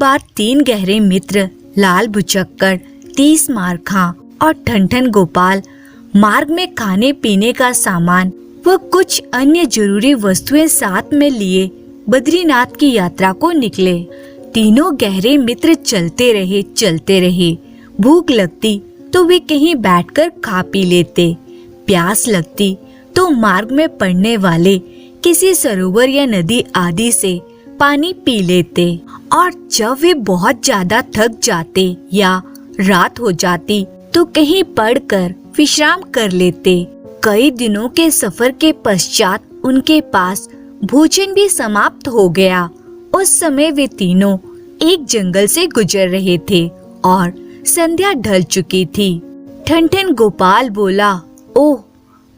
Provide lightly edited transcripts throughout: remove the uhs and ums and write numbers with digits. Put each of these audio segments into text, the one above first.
बार 3 गहरे मित्र लाल भुचक्कड़, 30 मारखां और ठनठन गोपाल मार्ग में खाने पीने का सामान व कुछ अन्य जरूरी वस्तुएं साथ में लिए बद्रीनाथ की यात्रा को निकले। तीनों गहरे मित्र चलते रहे। भूख लगती तो वे कहीं बैठकर खा पी लेते, प्यास लगती तो मार्ग में पड़ने वाले किसी सरोवर या नदी आदि से पानी पी लेते, और जब वे बहुत ज्यादा थक जाते या रात हो जाती तो कहीं पड़कर विश्राम कर लेते। कई दिनों के सफर के पश्चात उनके पास भोजन भी समाप्त हो गया। उस समय वे तीनों एक जंगल से गुजर रहे थे और संध्या ढल चुकी थी। ठनठन गोपाल बोला, ओह,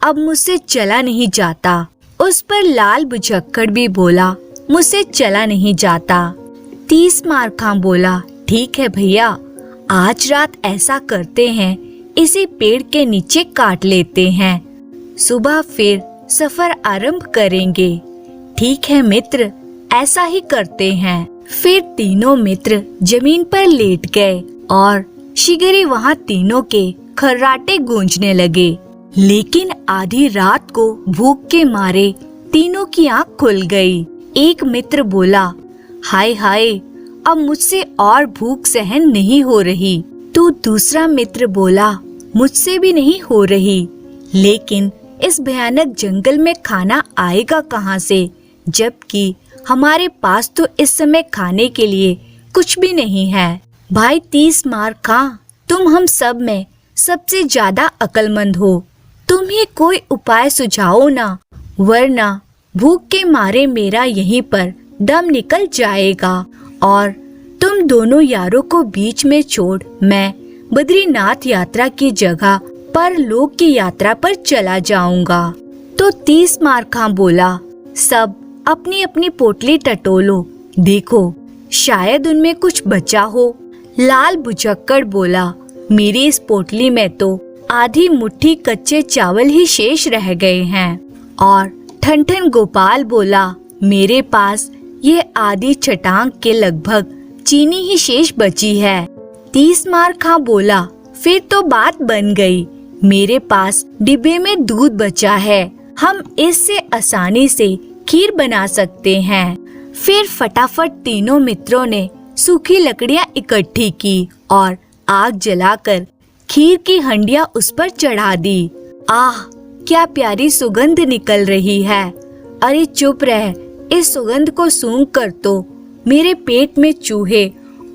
अब मुझसे चला नहीं जाता। उस पर लाल भुचक्कड़ भी बोला, मुझसे चला नहीं जाता। 30 मारखां बोला, ठीक है भैया, आज रात ऐसा करते हैं, इसी पेड़ के नीचे काट लेते हैं, सुबह फिर सफर आरंभ करेंगे। ठीक है मित्र, ऐसा ही करते हैं। फिर तीनों मित्र जमीन पर लेट गए और शीघ्र वहाँ तीनों के खर्राटे गूंजने लगे। लेकिन आधी रात को भूख के मारे तीनों की आँख खुल गई। एक मित्र बोला, हाय हाय, अब मुझसे और भूख सहन नहीं हो रही। तो दूसरा मित्र बोला, मुझसे भी नहीं हो रही, लेकिन इस भयानक जंगल में खाना आएगा कहाँ से, जबकि हमारे पास तो इस समय खाने के लिए कुछ भी नहीं है। भाई 30 मारखां, तुम हम सब में सबसे ज्यादा अक्लमंद हो, तुम ही कोई उपाय सुझाओ ना, वरना भूख के मारे मेरा यहीं पर दम निकल जाएगा और तुम दोनों यारों को बीच में छोड़ मैं बद्रीनाथ यात्रा की जगह परलोक की यात्रा पर चला जाऊंगा। तो 30 मारखां बोला, सब अपनी अपनी पोटली टटोलो, देखो शायद उनमें कुछ बचा हो। लाल भुचक्कड़ बोला, मेरी इस पोटली में तो आधी मुट्ठी कच्चे चावल ही शेष रह गए हैं। और ठनठन गोपाल बोला, मेरे पास ये आधी चटांग के लगभग चीनी ही शेष बची है। 30 मारखां बोला, फिर तो बात बन गई, मेरे पास डिब्बे में दूध बचा है, हम इससे आसानी से खीर बना सकते हैं। फिर फटाफट तीनों मित्रों ने सूखी लकड़ियां इकट्ठी की और आग जलाकर खीर की हंडिया उस पर चढ़ा दी। आह, क्या प्यारी सुगंध निकल रही है। अरे चुप रह, इस सुगंध को सूंघ कर तो मेरे पेट में चूहे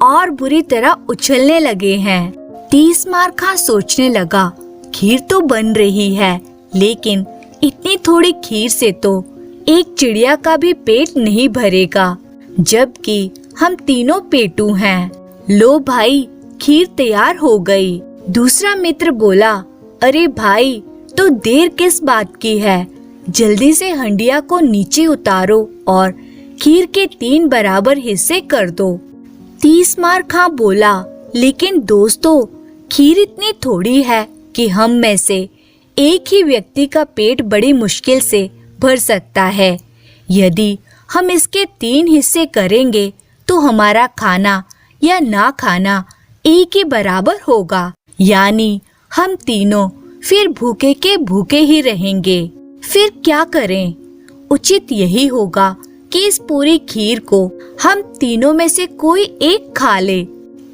और बुरी तरह उछलने लगे हैं। 30 मारखां सोचने लगा, खीर तो बन रही है, लेकिन इतनी थोड़ी खीर से तो एक चिड़िया का भी पेट नहीं भरेगा, जबकि हम तीनों पेटू हैं। लो भाई, खीर तैयार हो गई। दूसरा मित्र बोला, अरे भाई, तो देर किस बात की है, जल्दी से हंडिया को नीचे उतारो और खीर के 3 बराबर हिस्से कर दो। 30 मारखां बोला, लेकिन दोस्तों, खीर इतनी थोड़ी है कि हम में से एक ही व्यक्ति का पेट बड़ी मुश्किल से भर सकता है। यदि हम इसके 3 हिस्से करेंगे तो हमारा खाना या ना खाना एक ही बराबर होगा, यानी हम तीनों फिर भूखे के भूखे ही रहेंगे। फिर क्या करें? उचित यही होगा कि इस पूरी खीर को हम तीनों में से कोई एक खा ले,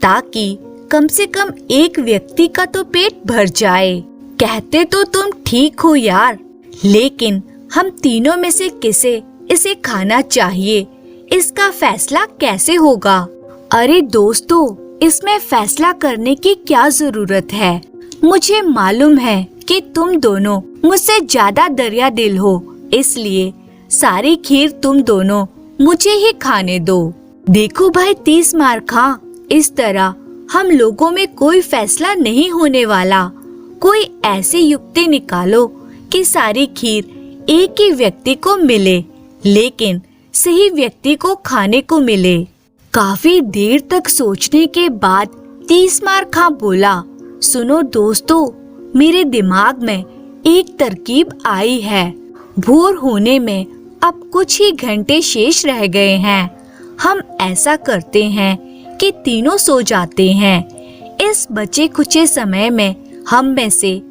ताकि कम से कम एक व्यक्ति का तो पेट भर जाए। कहते तो तुम ठीक हो यार, लेकिन हम तीनों में से किसे इसे खाना चाहिए, इसका फैसला कैसे होगा? अरे दोस्तों, इसमें फैसला करने की क्या जरूरत है? मुझे मालूम है कि तुम दोनों मुझसे ज्यादा दरिया दिल हो, इसलिए सारी खीर तुम दोनों मुझे ही खाने दो। देखो भाई 30 मारखां, इस तरह हम लोगों में कोई फैसला नहीं होने वाला। कोई ऐसी युक्ति निकालो कि सारी खीर एक ही व्यक्ति को मिले, लेकिन सही व्यक्ति को खाने को मिले। काफी देर तक सोचने के बाद 30 मारखां बोला, सुनो दोस्तों, मेरे दिमाग में एक तरकीब आई है। भोर होने में अब कुछ ही घंटे शेष रह गए हैं। हम ऐसा करते हैं कि तीनों सो जाते हैं। इस बचे खुचे समय में हम में से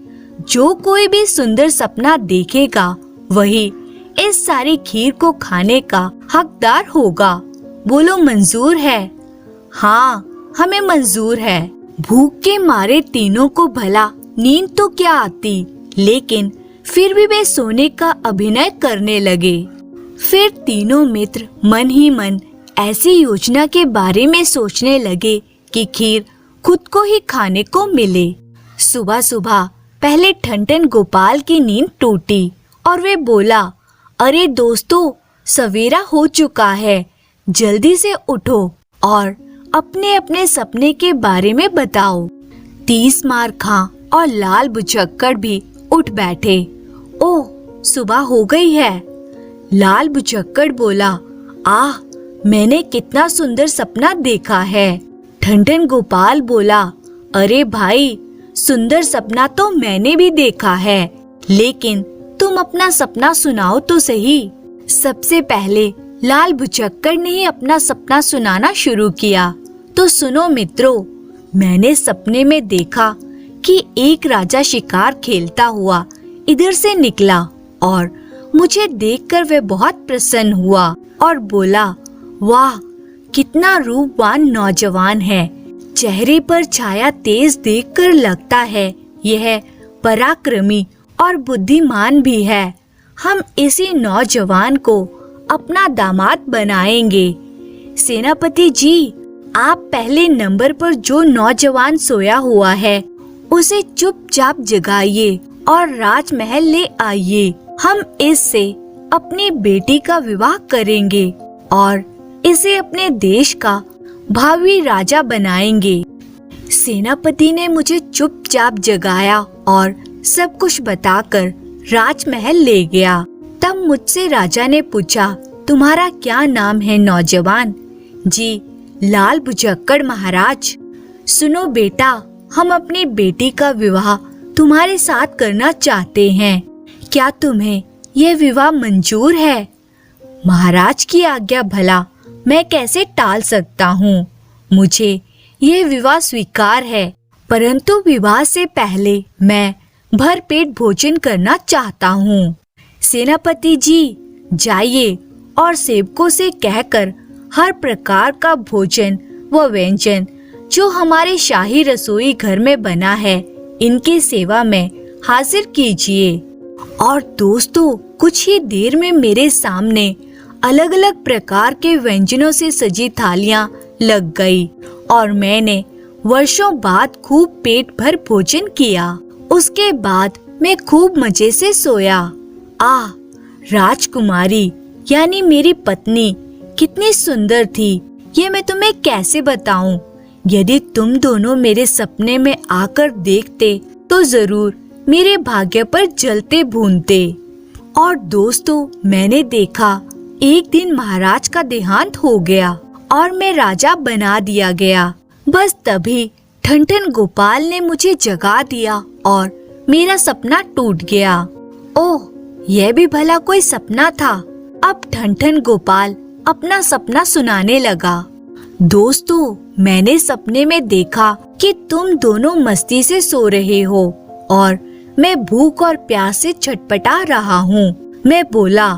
जो कोई भी सुंदर सपना देखेगा वही इस सारी खीर को खाने का हकदार होगा। बोलो मंजूर है? हाँ, हमें मंजूर है। भूख के मारे तीनों को भला नींद तो क्या आती, लेकिन फिर भी वे सोने का अभिनय करने लगे। फिर तीनों मित्र मन ही मन ऐसी योजना के बारे में सोचने लगे कि खीर खुद को ही खाने को मिले। सुबह सुबह पहले ठनठन गोपाल की नींद टूटी और वे बोला, अरे दोस्तों, सवेरा हो चुका है, जल्दी से उठो और अपने अपने सपने के बारे में बताओ। 30 मार खां और लाल बुचक्कड़ भी उठ बैठे। ओह, सुबह हो गई है। लाल बुचक्कड़ बोला, आह, मैंने कितना सुंदर सपना देखा है। ठनठन गोपाल बोला, अरे भाई, सुंदर सपना तो मैंने भी देखा है, लेकिन तुम अपना सपना सुनाओ तो सही। सबसे पहले लाल बुचक्कड़ ने ही अपना सपना सुनाना शुरू किया। तो सुनो मित्रों, मैंने सपने में देखा कि एक राजा शिकार खेलता हुआ इधर से निकला और मुझे देखकर वह बहुत प्रसन्न हुआ और बोला, वाह, कितना रूपवान नौजवान है। चेहरे पर छाया तेज देखकर लगता है यह पराक्रमी और बुद्धिमान भी है। हम इसी नौजवान को अपना दामाद बनाएंगे। सेनापति जी, आप पहले नंबर पर जो नौजवान सोया हुआ है उसे चुपचाप जगाइए और राजमहल ले आइए। हम इससे अपनी बेटी का विवाह करेंगे और इसे अपने देश का भावी राजा बनाएंगे। सेनापति ने मुझे चुपचाप जगाया और सब कुछ बताकर राजमहल ले गया। तब मुझसे राजा ने पूछा, तुम्हारा क्या नाम है नौजवान? जी, लाल बुचक्कड़ महाराज। सुनो बेटा, हम अपनी बेटी का विवाह तुम्हारे साथ करना चाहते हैं। क्या तुम्हें यह विवाह मंजूर है? महाराज की आज्ञा भला मैं कैसे टाल सकता हूँ। मुझे यह विवाह स्वीकार है, परंतु विवाह से पहले मैं भरपेट भोजन करना चाहता हूँ। सेनापति जी, जाइए और सेवकों से कहकर हर प्रकार का भोजन व व्यंजन जो हमारे शाही रसोई घर में बना है, इनके सेवा में हाजिर कीजिए। और दोस्तों, कुछ ही देर में मेरे सामने अलग अलग प्रकार के व्यंजनों से सजी थालियां लग गई और मैंने वर्षों बाद खूब पेट भर भोजन किया। उसके बाद मैं खूब मजे से सोया। आह, राजकुमारी यानी मेरी पत्नी कितनी सुंदर थी, ये मैं तुम्हें कैसे बताऊं। यदि तुम दोनों मेरे सपने में आकर देखते तो जरूर मेरे भाग्य पर जलते भूनते। और दोस्तों, मैंने देखा एक दिन महाराज का देहांत हो गया और मैं राजा बना दिया गया। बस तभी ठनठन गोपाल ने मुझे जगा दिया और मेरा सपना टूट गया। ओह, यह भी भला कोई सपना था। अब ठनठन गोपाल अपना सपना सुनाने लगा। दोस्तों, मैंने सपने में देखा कि तुम दोनों मस्ती से सो रहे हो और मैं भूख और प्यास से छटपटा रहा हूँ। मैं बोला,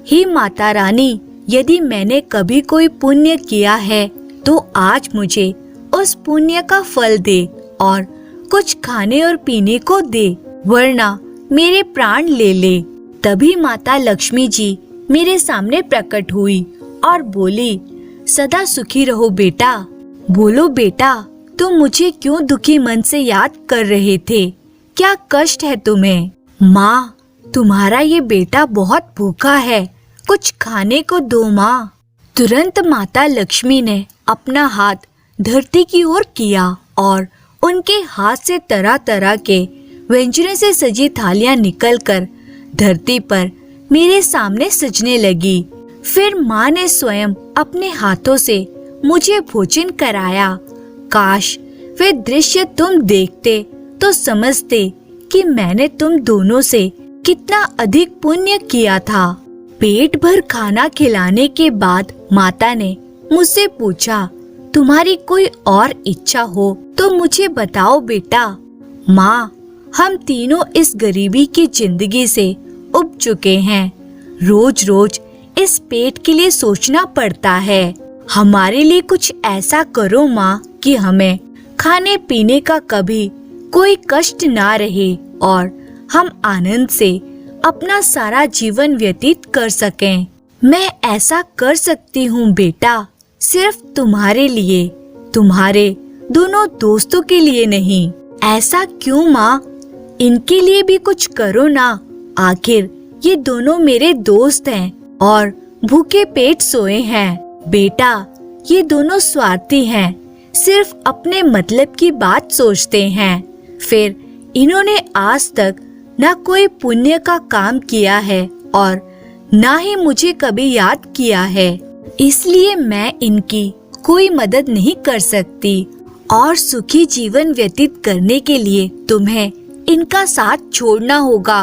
हे माता रानी, यदि मैंने कभी कोई पुण्य किया है तो आज मुझे उस पुण्य का फल दे और कुछ खाने और पीने को दे, वरना मेरे प्राण ले ले। तभी माता लक्ष्मी जी मेरे सामने प्रकट हुई और बोली, सदा सुखी रहो बेटा। बोलो बेटा, तुम मुझे क्यों दुखी मन से याद कर रहे थे? क्या कष्ट है तुम्हें? माँ, तुम्हारा ये बेटा बहुत भूखा है, कुछ खाने को दो माँ। तुरंत माता लक्ष्मी ने अपना हाथ धरती की ओर किया और उनके हाथ से तरह तरह के व्यंजनों से सजी थालियां निकलकर धरती पर मेरे सामने सजने लगी। फिर माँ ने स्वयं अपने हाथों से मुझे भोजन कराया। काश वे दृश्य तुम देखते तो समझते कि मैंने तुम दोनों से कितना अधिक पुण्य किया था। पेट भर खाना खिलाने के बाद माता ने मुझसे पूछा, तुम्हारी कोई और इच्छा हो तो मुझे बताओ बेटा। माँ, हम तीनों इस गरीबी की जिंदगी से उब चुके हैं। रोज रोज इस पेट के लिए सोचना पड़ता है। हमारे लिए कुछ ऐसा करो माँ कि हमें खाने पीने का कभी कोई कष्ट ना रहे और हम आनंद से अपना सारा जीवन व्यतीत कर सकें। मैं ऐसा कर सकती हूँ बेटा, सिर्फ तुम्हारे लिए, तुम्हारे दोनों दोस्तों के लिए नहीं। ऐसा क्यों माँ? इनके लिए भी कुछ करो ना। आखिर ये दोनों मेरे दोस्त हैं और भूखे पेट सोए हैं। बेटा, ये दोनों स्वार्थी हैं, सिर्फ अपने मतलब की बात सोचते हैं। फिर इन्होंने आज तक न कोई पुण्य का काम किया है और न ही मुझे कभी याद किया है। इसलिए मैं इनकी कोई मदद नहीं कर सकती और सुखी जीवन व्यतीत करने के लिए तुम्हें इनका साथ छोड़ना होगा।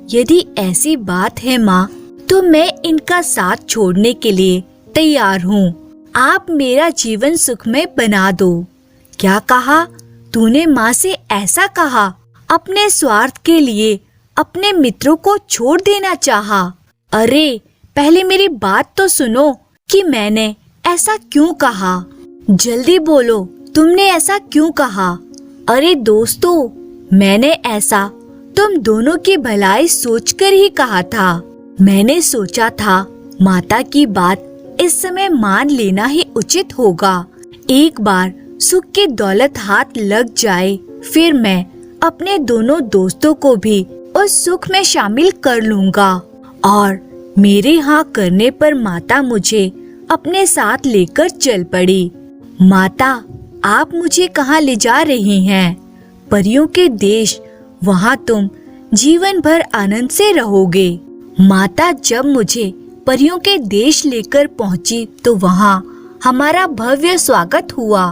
यदि ऐसी बात है माँ, तो मैं इनका साथ छोड़ने के लिए तैयार हूँ। आप मेरा जीवन सुखमय बना दो। क्या कहा? तूने माँ से ऐसा कहा? अपने स्वार्थ के लिए अपने मित्रों को छोड़ देना चाहा? अरे, पहले मेरी बात तो सुनो कि मैंने ऐसा क्यों कहा। जल्दी बोलो, तुमने ऐसा क्यों कहा? अरे दोस्तों, मैंने ऐसा तुम दोनों की भलाई सोचकर ही कहा था। मैंने सोचा था माता की बात इस समय मान लेना ही उचित होगा। एक बार सुख की दौलत हाथ लग जाए, फिर मैं अपने दोनों दोस्तों को भी उस सुख में शामिल कर लूँगा। और मेरे हाँ करने पर माता मुझे अपने साथ लेकर चल पड़ी। माता, आप मुझे कहाँ ले जा रही हैं? परियों के देश, वहाँ तुम जीवन भर आनंद से रहोगे। माता जब मुझे परियों के देश लेकर पहुँची तो वहाँ हमारा भव्य स्वागत हुआ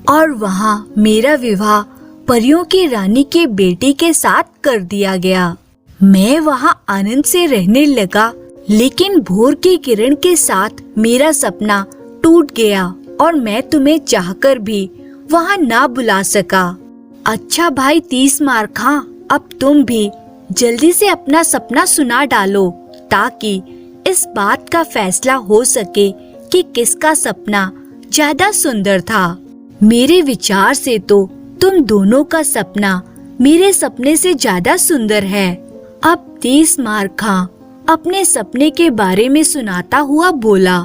और वहाँ मेरा विवाह परियों की रानी के बेटे के साथ कर दिया गया। मैं वहाँ आनंद से रहने लगा, लेकिन भोर की किरण के साथ मेरा सपना टूट गया और मैं तुम्हें चाहकर भी वहाँ ना बुला सका। अच्छा भाई 30 मारखा, अब तुम भी जल्दी से अपना सपना सुना डालो ताकि इस बात का फैसला हो सके कि किसका सपना ज्यादा सुंदर था। मेरे विचार से तो तुम दोनों का सपना मेरे सपने से ज्यादा सुंदर है। अब 30 मारखा अपने सपने के बारे में सुनाता हुआ बोला,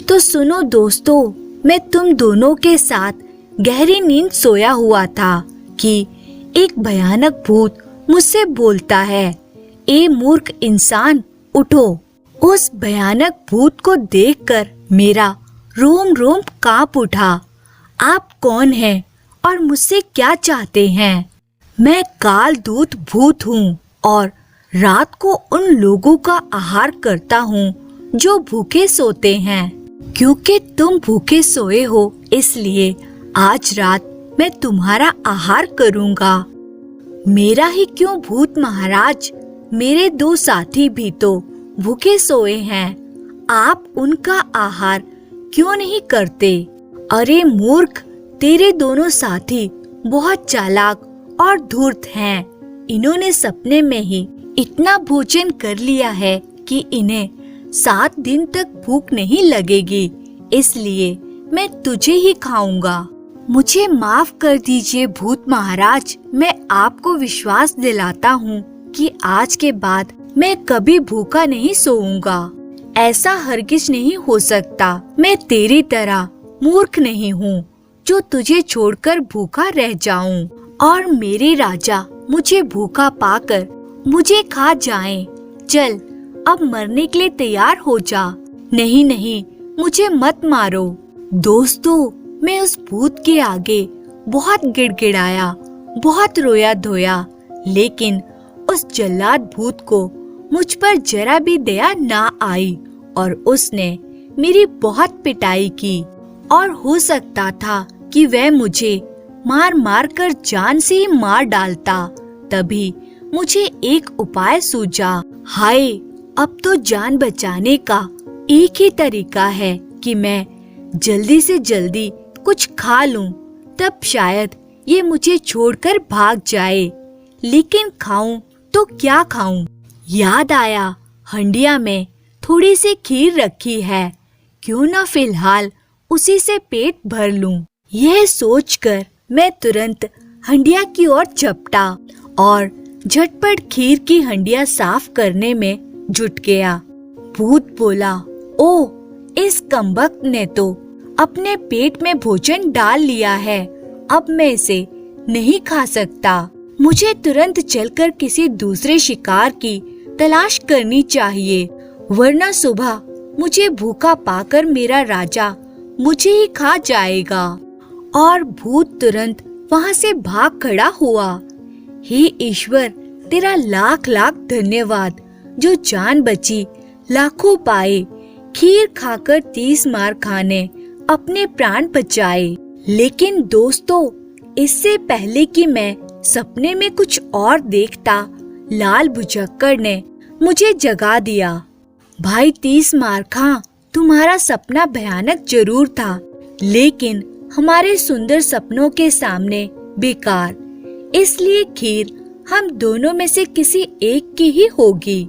तो सुनो दोस्तों, मैं तुम दोनों के साथ गहरी नींद सोया हुआ था कि एक भयानक भूत मुझसे बोलता है, ए मूर्ख इंसान, उठो। उस भयानक भूत को देखकर मेरा रोम रोम कांप उठा। आप कौन हैं और मुझसे क्या चाहते हैं? मैं काल दूत भूत हूँ और रात को उन लोगों का आहार करता हूँ जो भूखे सोते हैं। क्योंकि तुम भूखे सोए हो, इसलिए आज रात मैं तुम्हारा आहार करूँगा। मेरा ही क्यों भूत महाराज, मेरे 2 साथी भी तो भूखे सोए हैं। आप उनका आहार क्यों नहीं करते? अरे मूर्ख, तेरे दोनों साथी बहुत चालाक और धूर्त हैं। इन्होंने सपने में ही इतना भोजन कर लिया है कि इन्हें 7 दिन तक भूख नहीं लगेगी, इसलिए मैं तुझे ही खाऊंगा। मुझे माफ कर दीजिए भूत महाराज, मैं आपको विश्वास दिलाता हूँ कि आज के बाद मैं कभी भूखा नहीं सोऊंगा। ऐसा हरगिज नहीं हो सकता। मैं तेरी तरह मूर्ख नहीं हूँ जो तुझे छोड़कर भूखा रह जाऊं और मेरे राजा मुझे भूखा पाकर मुझे खा जाएं। चल, अब मरने के लिए तैयार हो जा। नहीं नहीं, मुझे मत मारो। दोस्तों, मैं उस भूत के आगे बहुत गिड़गिड़ाया, बहुत रोया धोया, लेकिन उस जल्लाद भूत को मुझ पर जरा भी दया ना आई और उसने मेरी बहुत पिटाई की। और हो सकता था कि वह मुझे मार मार कर जान से ही मार डालता। तभी मुझे एक उपाय सूझा। हाय, अब तो जान बचाने का एक ही तरीका है कि मैं जल्दी से जल्दी कुछ खा लूं, तब शायद ये मुझे छोड़कर भाग जाए। लेकिन खाऊं तो क्या खाऊं? याद आया हंडिया में थोड़ी सी खीर रखी है, क्यों ना फिलहाल उसी से पेट भर लूं। यह सोचकर मैं तुरंत हंडिया की ओर झपटा और झटपट खीर की हंडिया साफ करने में जुट गया। भूत बोला, ओ, इस कमबख्त ने तो अपने पेट में भोजन डाल लिया है, अब मैं इसे नहीं खा सकता। मुझे तुरंत चलकर किसी दूसरे शिकार की तलाश करनी चाहिए, वरना सुबह मुझे भूखा पाकर मेरा राजा मुझे ही खा जाएगा। और भूत तुरंत वहाँ से भाग खड़ा हुआ। हे ईश्वर, तेरा लाख लाख धन्यवाद, जो जान बची लाखों पाए। खीर खाकर 30 मार खां ने अपने प्राण बचाए। लेकिन दोस्तों, इससे पहले कि मैं सपने में कुछ और देखता, लाल भुजक्कड़ ने मुझे जगा दिया। भाई 30 मार खां, तुम्हारा सपना भयानक जरूर था, लेकिन हमारे सुंदर सपनों के सामने बेकार। इसलिए खीर हम दोनों में से किसी एक की ही होगी।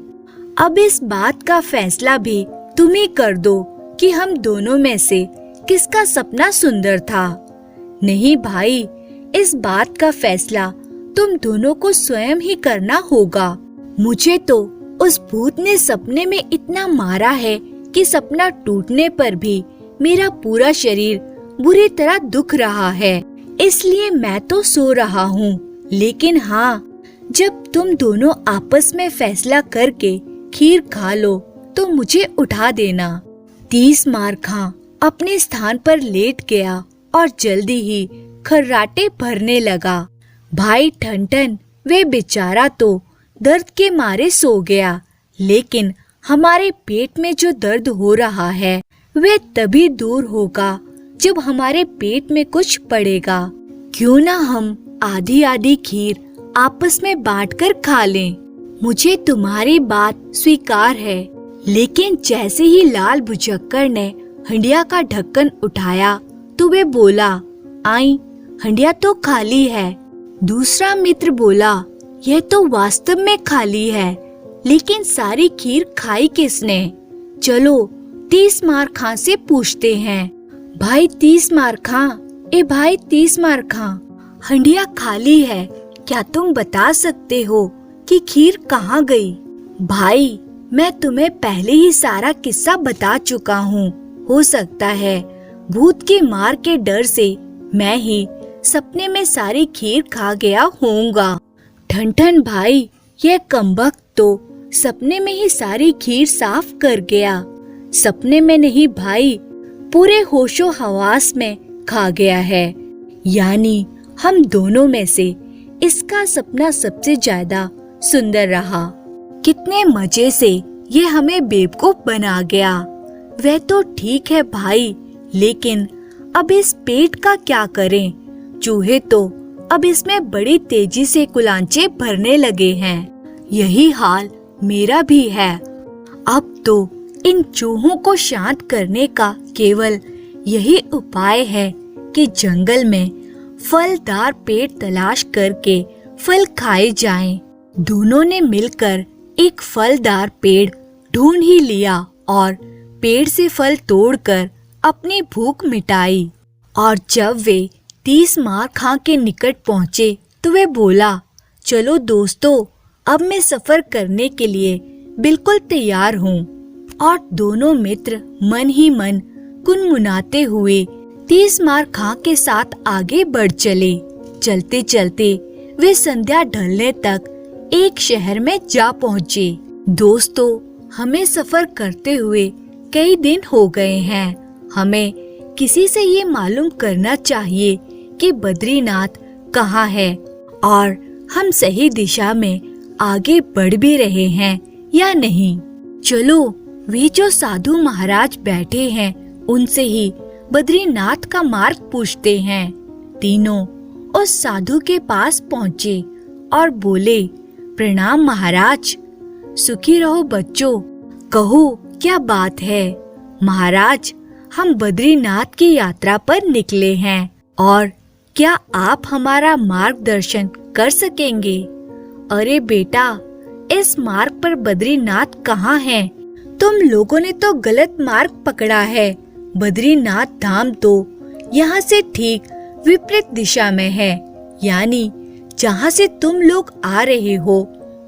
अब इस बात का फैसला भी तुम ही कर दो कि हम दोनों में से किसका सपना सुंदर था। नहीं भाई, इस बात का फैसला तुम दोनों को स्वयं ही करना होगा। मुझे तो उस भूत ने सपने में इतना मारा है कि सपना टूटने पर भी मेरा पूरा शरीर बुरी तरह दुख रहा है, इसलिए मैं तो सो रहा हूँ। लेकिन हाँ, जब तुम दोनों आपस में फैसला करके खीर खा लो तो मुझे उठा देना। 30 मार खां अपने स्थान पर लेट गया और जल्दी ही खर्राटे भरने लगा। भाई ठनठन, वे बेचारा तो दर्द के मारे सो गया, लेकिन हमारे पेट में जो दर्द हो रहा है वे तभी दूर होगा जब हमारे पेट में कुछ पड़ेगा। क्यों ना हम आधी आधी खीर आपस में बांटकर खा लें। मुझे तुम्हारी बात स्वीकार है। लेकिन जैसे ही लाल भुजक्कड़ ने हंडिया का ढक्कन उठाया तो वे बोला, आई, हंडिया तो खाली है। दूसरा मित्र बोला, यह तो वास्तव में खाली है, लेकिन सारी खीर खाई किसने? चलो 30 मार खां से पूछते हैं। भाई 30 मार खां, ए भाई 30 मार खां, हंडिया खाली है, क्या तुम बता सकते हो कि खीर कहाँ गई? भाई, मैं तुम्हें पहले ही सारा किस्सा बता चुका हूँ। हो सकता है भूत के मार के डर से मैं ही सपने में सारी खीर खा गया होऊंगा। ठनठन भाई, यह कमबख्त तो सपने में ही सारी खीर साफ कर गया। सपने में नहीं भाई, पूरे होशो हवास में खा गया है। यानी हम दोनों में से इसका सपना सबसे ज्यादा सुंदर रहा। कितने मजे से ये हमें बेवकूफ बना गया। वह तो ठीक है भाई, लेकिन अब इस पेट का क्या करें? चूहे तो अब इसमें बड़ी तेजी से कुलांचे भरने लगे हैं। यही हाल मेरा भी है। अब तो इन चूहों को शांत करने का केवल यही उपाय है कि जंगल में फलदार पेड़ तलाश करके फल खाए जाएं। दोनों ने मिलकर एक फलदार पेड़ ढूंढ ही लिया और पेड़ से फल तोड़कर अपनी भूख मिटाई। और जब वे 30 मार खां के निकट पहुँचे तो वे बोला, चलो दोस्तों, अब मैं सफर करने के लिए बिल्कुल तैयार हूँ। और दोनों मित्र मन ही मन कुनमुनाते हुए 30 मार खां के साथ आगे बढ़ चले। चलते चलते वे संध्या ढलने तक एक शहर में जा पहुँचे। दोस्तों, हमें सफर करते हुए कई दिन हो गए हैं। हमें किसी से ये मालूम करना चाहिए कि बद्रीनाथ कहाँ है और हम सही दिशा में आगे बढ़ भी रहे हैं या नहीं। चलो, वे जो साधु महाराज बैठे हैं उनसे ही बद्रीनाथ का मार्ग पूछते हैं। तीनों उस साधु के पास पहुँचे और बोले, प्रणाम महाराज। सुखी रहो बच्चों, कहो क्या बात है? महाराज, हम बद्रीनाथ की यात्रा पर निकले हैं और क्या आप हमारा मार्गदर्शन कर सकेंगे? अरे बेटा, इस मार्ग पर बद्रीनाथ कहाँ है? तुम लोगों ने तो गलत मार्ग पकड़ा है। बद्रीनाथ धाम तो यहाँ से ठीक विपरीत दिशा में है, यानी जहाँ से तुम लोग आ रहे हो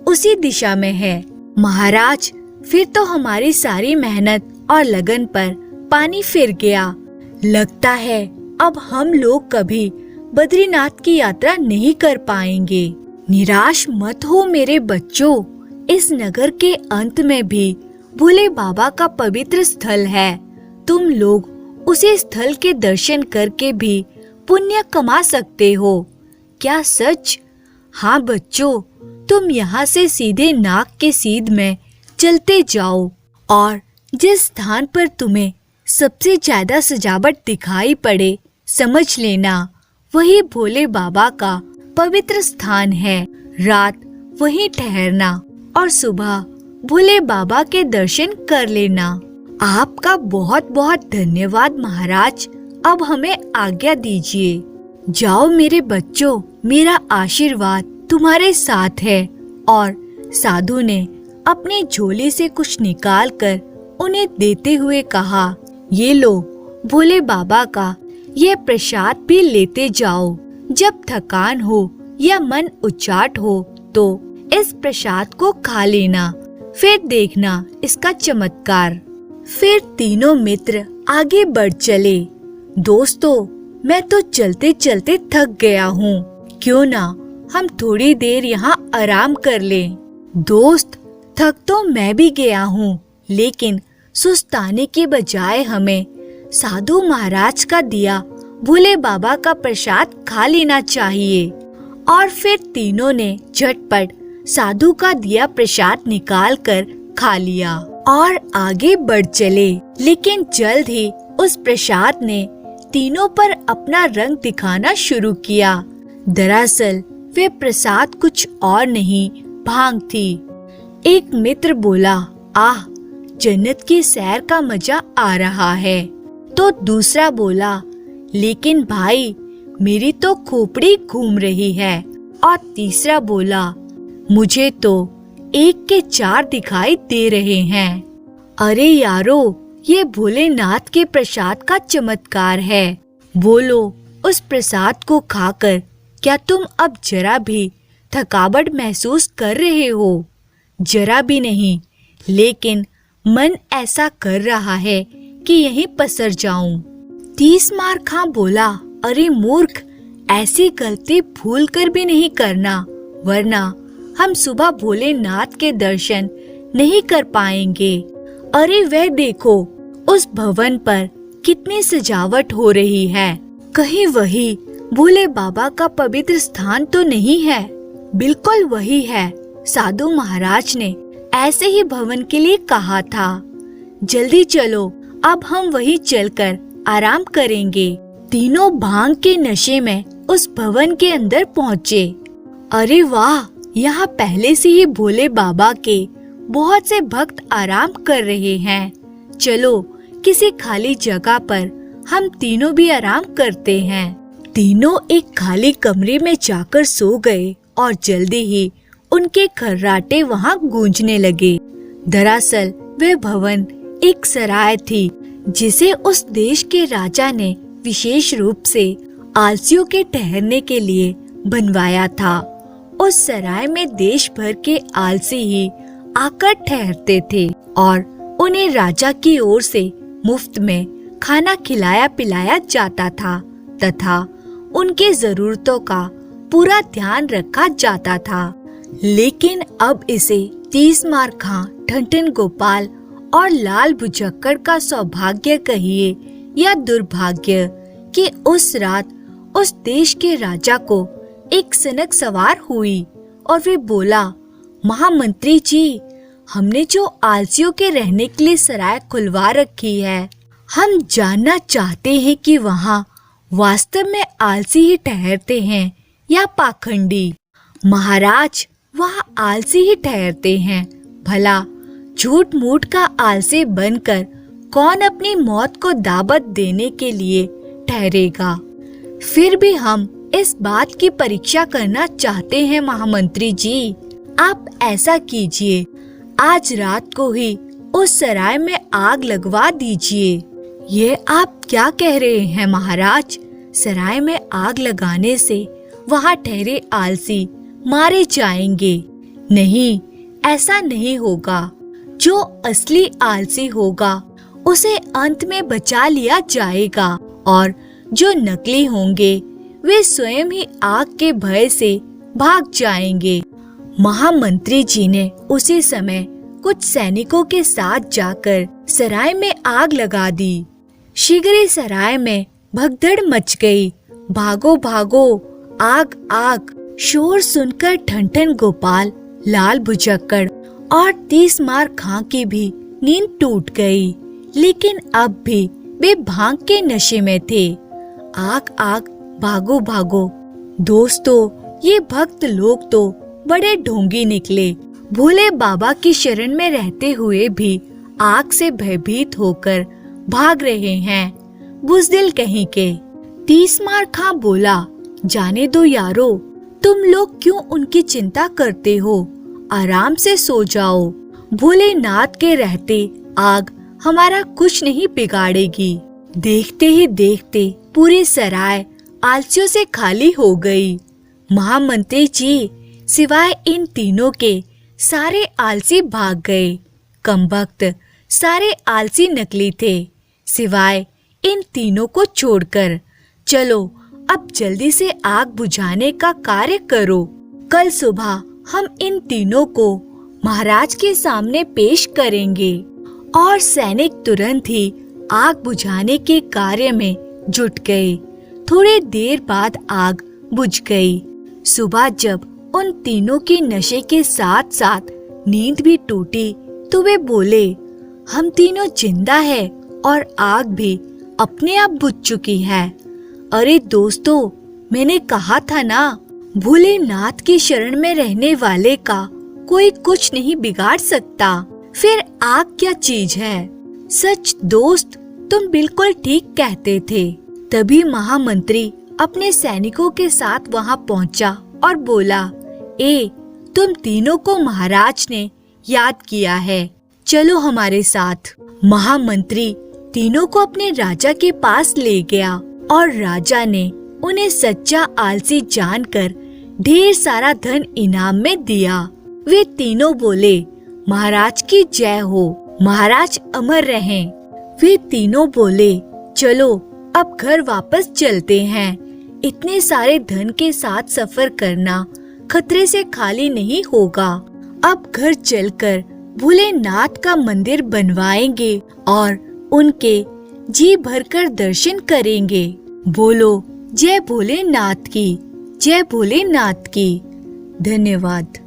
उसी दिशा में है। महाराज, फिर तो हमारी सारी मेहनत और लगन पर पानी फिर गया। लगता है अब हम लोग कभी बद्रीनाथ की यात्रा नहीं कर पाएंगे। निराश मत हो मेरे बच्चों, इस नगर के अंत में भी भोले बाबा का पवित्र स्थल है। तुम लोग उसी स्थल के दर्शन करके भी पुण्य कमा सकते हो। क्या सच? हाँ बच्चों, तुम यहाँ से सीधे नाग के सीध में चलते जाओ और जिस स्थान पर तुम्हें सबसे ज्यादा सजावट दिखाई पड़े, समझ लेना वही भोले बाबा का पवित्र स्थान है। रात वहीं ठहरना और सुबह भोले बाबा के दर्शन कर लेना। आपका बहुत बहुत धन्यवाद महाराज। अब हमें आज्ञा दीजिए। जाओ मेरे बच्चों, मेरा आशीर्वाद तुम्हारे साथ है। और साधु ने अपनी झोली से कुछ निकालकर उन्हें देते हुए कहा, ये लो भोले बाबा का ये प्रसाद भी लेते जाओ। जब थकान हो या मन उचाट हो तो इस प्रसाद को खा लेना, फिर देखना इसका चमत्कार। फिर तीनों मित्र आगे बढ़ चले। दोस्तों, मैं तो चलते चलते थक गया हूँ, क्यों ना हम थोड़ी देर यहाँ आराम कर लें। दोस्त, थक तो मैं भी गया हूँ, लेकिन सुस्ताने के बजाय हमें साधु महाराज का दिया भोले बाबा का प्रसाद खा लेना चाहिए। और फिर तीनों ने झटपट साधु का दिया प्रसाद निकालकर खा लिया और आगे बढ़ चले। लेकिन जल्द ही उस प्रसाद ने तीनों पर अपना रंग दिखाना शुरू किया। दरअसल वे प्रसाद कुछ और नहीं, भांग थी। एक मित्र बोला, आह, जन्नत की सैर का मजा आ रहा है। तो दूसरा बोला, लेकिन भाई मेरी तो खोपड़ी घूम रही है। और तीसरा बोला, मुझे तो एक के चार दिखाई दे रहे हैं। अरे यारो, ये भोलेनाथ के प्रसाद का चमत्कार है। बोलो, उस प्रसाद को खाकर क्या तुम अब जरा भी थकावट महसूस कर रहे हो? जरा भी नहीं, लेकिन मन ऐसा कर रहा है कि यहीं पसर जाऊं। 30 मार खां बोला, अरे मूर्ख, ऐसी गलती भूल कर भी नहीं करना, वरना हम सुबह भोलेनाथ के दर्शन नहीं कर पाएंगे। अरे वह देखो, उस भवन पर कितनी सजावट हो रही है। कहीं वही भोले बाबा का पवित्र स्थान तो नहीं है? बिल्कुल वही है। साधु महाराज ने ऐसे ही भवन के लिए कहा था। जल्दी चलो, अब हम वहीं चलकर आराम करेंगे। तीनों भांग के नशे में उस भवन के अंदर पहुँचे। अरे वाह, यहाँ पहले से ही भोले बाबा के बहुत से भक्त आराम कर रहे हैं। चलो किसी खाली जगह पर हम तीनों भी आराम करते हैं। तीनों एक खाली कमरे में जाकर सो गए और जल्दी ही उनके खर्राटे वहाँ गूंजने लगे। दरअसल वह भवन एक सराय थी, जिसे उस देश के राजा ने विशेष रूप से आलसियों के ठहरने के लिए बनवाया था। उस सराय में देश भर के आलसी ही आकर ठहरते थे और उन्हें राजा की ओर से मुफ्त में खाना खिलाया पिलाया जाता था तथा उनके जरूरतों का पूरा ध्यान रखा जाता था। लेकिन अब इसे 30 मार खां, ठनठन गोपाल और लाल भुजक्कड़ का सौभाग्य कहिए या दुर्भाग्य कि उस रात उस देश के राजा को एक सनक सवार हुई और वे बोला, महामंत्री जी, हमने जो आलसियों के रहने के लिए सराय खुलवा रखी है, हम जानना चाहते हैं कि वहाँ वास्तव में आलसी ही ठहरते हैं या पाखंडी। महाराज, वहाँ आलसी ही ठहरते हैं। भला झूठ मूठ का आलसी बनकर कौन अपनी मौत को दावत देने के लिए ठहरेगा? फिर भी हम इस बात की परीक्षा करना चाहते हैं महामंत्री जी। आप ऐसा कीजिए, आज रात को ही उस सराय में आग लगवा दीजिए। ये आप क्या कह रहे हैं महाराज? सराय में आग लगाने से वहाँ ठहरे आलसी मारे जाएंगे। नहीं, ऐसा नहीं होगा। जो असली आलसी होगा उसे अंत में बचा लिया जाएगा और जो नकली होंगे वे स्वयं ही आग के भय से भाग जाएंगे। महामंत्री जी ने उसी समय कुछ सैनिकों के साथ जाकर सराय में आग लगा दी। शीघ्र ही सराय में भगदड़ मच गई। भागो भागो, आग आग! शोर सुनकर ठनठन गोपाल, लाल भुजक्कड़ और 30 मार खां की भी नींद टूट गई, लेकिन अब भी वे भांग के नशे में थे। आग आग, भागो भागो! दोस्तों, ये भक्त लोग तो बड़े ढोंगी निकले। भोले बाबा की शरण में रहते हुए भी आग से भयभीत होकर भाग रहे हैं। बुज़दिल कहीं के। 30 मार खां बोला, जाने दो यारो, तुम लोग क्यों उनकी चिंता करते हो? आराम से सो जाओ। भोलेनाथ के रहते आग हमारा कुछ नहीं बिगाड़ेगी। देखते ही देखते पूरी सराय आलसियों से खाली हो गई। महामंत्री जी, सिवाय इन तीनों के सारे आलसी भाग गए। कमबख्त, सारे आलसी नकली थे, सिवाय इन तीनों को छोड़कर। चलो अब जल्दी से आग बुझाने का कार्य करो। कल सुबह हम इन तीनों को महाराज के सामने पेश करेंगे। और सैनिक तुरंत ही आग बुझाने के कार्य में जुट गए। थोड़ी देर बाद आग बुझ गई। सुबह जब उन तीनों की नशे के साथ साथ नींद भी टूटी तो वे बोले, हम तीनों जिंदा है और आग भी अपने आप बुझ चुकी है। अरे दोस्तों, मैंने कहा था ना, भोलेनाथ की शरण में रहने वाले का कोई कुछ नहीं बिगाड़ सकता। फिर आग क्या चीज है? सच दोस्त, तुम बिल्कुल ठीक कहते थे। तभी महामंत्री अपने सैनिकों के साथ वहां पहुंचा और बोला, ए, तुम तीनों को महाराज ने याद किया है, चलो हमारे साथ। महामंत्री तीनों को अपने राजा के पास ले गया और राजा ने उन्हें सच्चा आलसी जानकर ढेर सारा धन इनाम में दिया। वे तीनों बोले, महाराज की जय हो, महाराज अमर रहें। वे तीनों बोले, चलो अब घर वापस चलते हैं। इतने सारे धन के साथ सफर करना खतरे से खाली नहीं होगा। अब घर चलकर भोलेनाथ का मंदिर बनवाएंगे और उनके जी भरकर दर्शन करेंगे। बोलो जय भोलेनाथ की, जय भोलेनाथ की। धन्यवाद।